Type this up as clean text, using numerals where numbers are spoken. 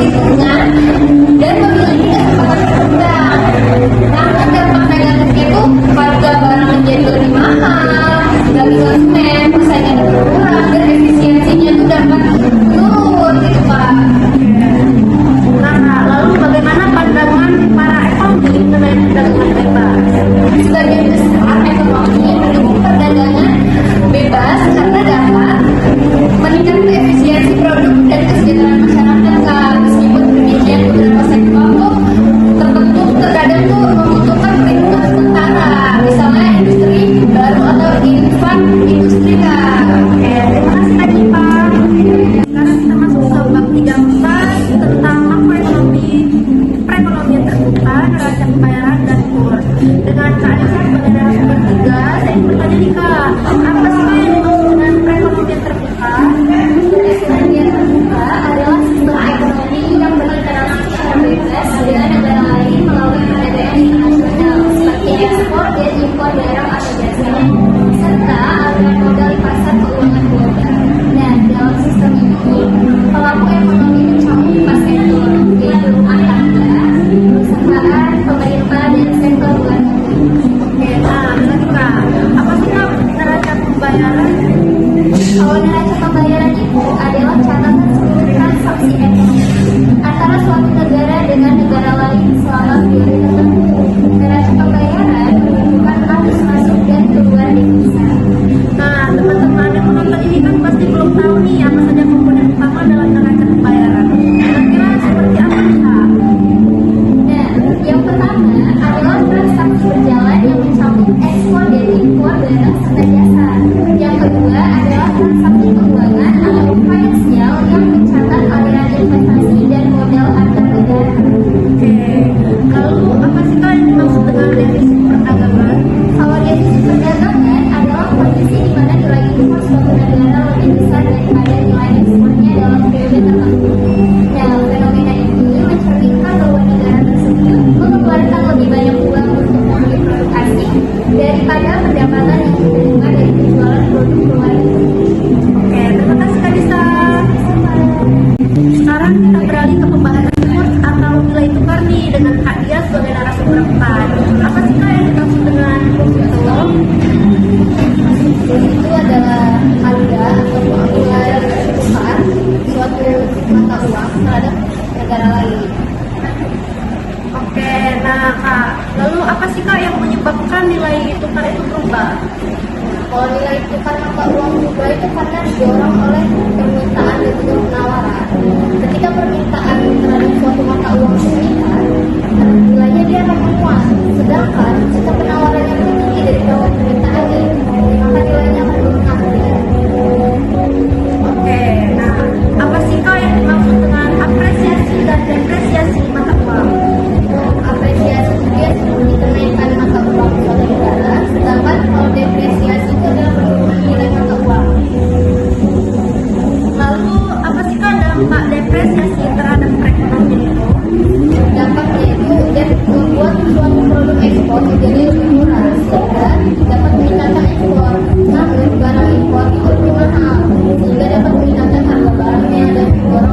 lingkungan dan memiliki kesempatan berkembang. Namun dampak negatifnya itu harga barang menjadi lebih mahal bagi konsumen, persaingan berkurang, dan efisiensinya itu dapat turun gitu Pak. Nah, lalu bagaimana pandangan para ekonomi mengenai perdagangan bebas? Sebagian besar ekonomi mendukung perdagangan bebas karena dapat meningkatkan efisiensi produk dan kesejahteraan masyarakat Kak. Meskipun demikian beberapa sektor tuh tertentu terkadang tuh membutuhkan perlindungan sementara, misalnya industri baru atau infant industri Kak. Oke, terima kasih Kak Dipa. Sekarang kita masuk ke bab 13 tentang makroekonomi, perekonomian terbuka, neraca pembayaran dan kurs. Dengan Kak Dipa sebagai narasumber 3, saya ingin bertanya nih Kak, apa sih Kak yang dimaksud dengan perekonomian terbuka? Perekonomian terbuka adalah sistem ekonomi yang berinteraksi secara bebas dengan negara lain melalui perdagangan internasional seperti ekspor dan impor barang atau jasa, serta aliran modal di pasar keuangan global. Dan dalam sistem ini, pelaku ekonomi mencakup 4 sektor, yaitu rumah tangga, perusahaan, pemerintah, dan sektor luar negeri. Oke, nah berarti Kak, apa sih Kak neraca pembayaran? Kalau neraca pembayaran itu adalah catatan seluruh transaksi ekonomi antara suatu negara dengan negara lain selama periode tertentu. Neraca pembayaran menunjukkan arus masuk dan keluar devisa. Nah, teman-teman yang menonton ini kan pasti belum tahu nih apa saja komponen utama dalam neraca pembayaran. Kira-kira seperti apa nih Kak? Nah, yang pertama adalah transaksi berjalan yang mencakup ekspor dan impor barang serta jasa. Yang kedua adalah transaksi keuangan atau finansial yang mencatat aliran investasi dan modal antar negara. Oke, lalu apa sih Kak yang dimaksud dengan defisit perdagangan? Kalau defisit perdagangan adalah kondisi di mana nilai impor suatu negara lebih besar daripada nilai ekspornya dalam periode tertentu. Nah, fenomena ini mencerminkan bahwa negara tersebut mengeluarkan lebih banyak uang untuk membeli produk asing daripada pendapatan yang diterima dari penjualan produk luar negeri. Oke, terima kasih Kak Disa. Sekarang kita beralih ke pembahasan kurs atau nilai tukar nih dengan Kak Dia sebagai narasumber 4. Apa sih Kak yang dimaksud dengan kurs itu? Kurs itu adalah harga atau nilai tukar suatu mata uang terhadap negara lain. Oke, nah Kak, lalu apa sih Kak yang menyebabkan nilai tukar itu berubah? Kalau nilai tukar mata uang juga itu karena didorong oleh permintaan dan juga penawaran. Ketika permintaan terhadap suatu mata uang meningkat, nilainya dia akan menguat. Sedangkan jika penawarannya lebih tinggi daripada permintaannya, maka nilainya akan menurun. Oke, nah apa sih Kak yang dimaksud dengan apresiasi dan depresiasi mata uang? Apresiasi dia seperti kenaikan mata uang suatu negara, sedangkan kalau depresiasi itu adalah penurunan nilai mata uang. Lalu apa sih Kak dampak depresiasi terhadap perekonomian itu? Dampaknya itu membuat suatu produk ekspor menjadi lebih murah sehingga dapat meningkatkan ekspor. Namun barang impor itu lebih mahal sehingga dapat meningkatkan harga barangnya dan mendorong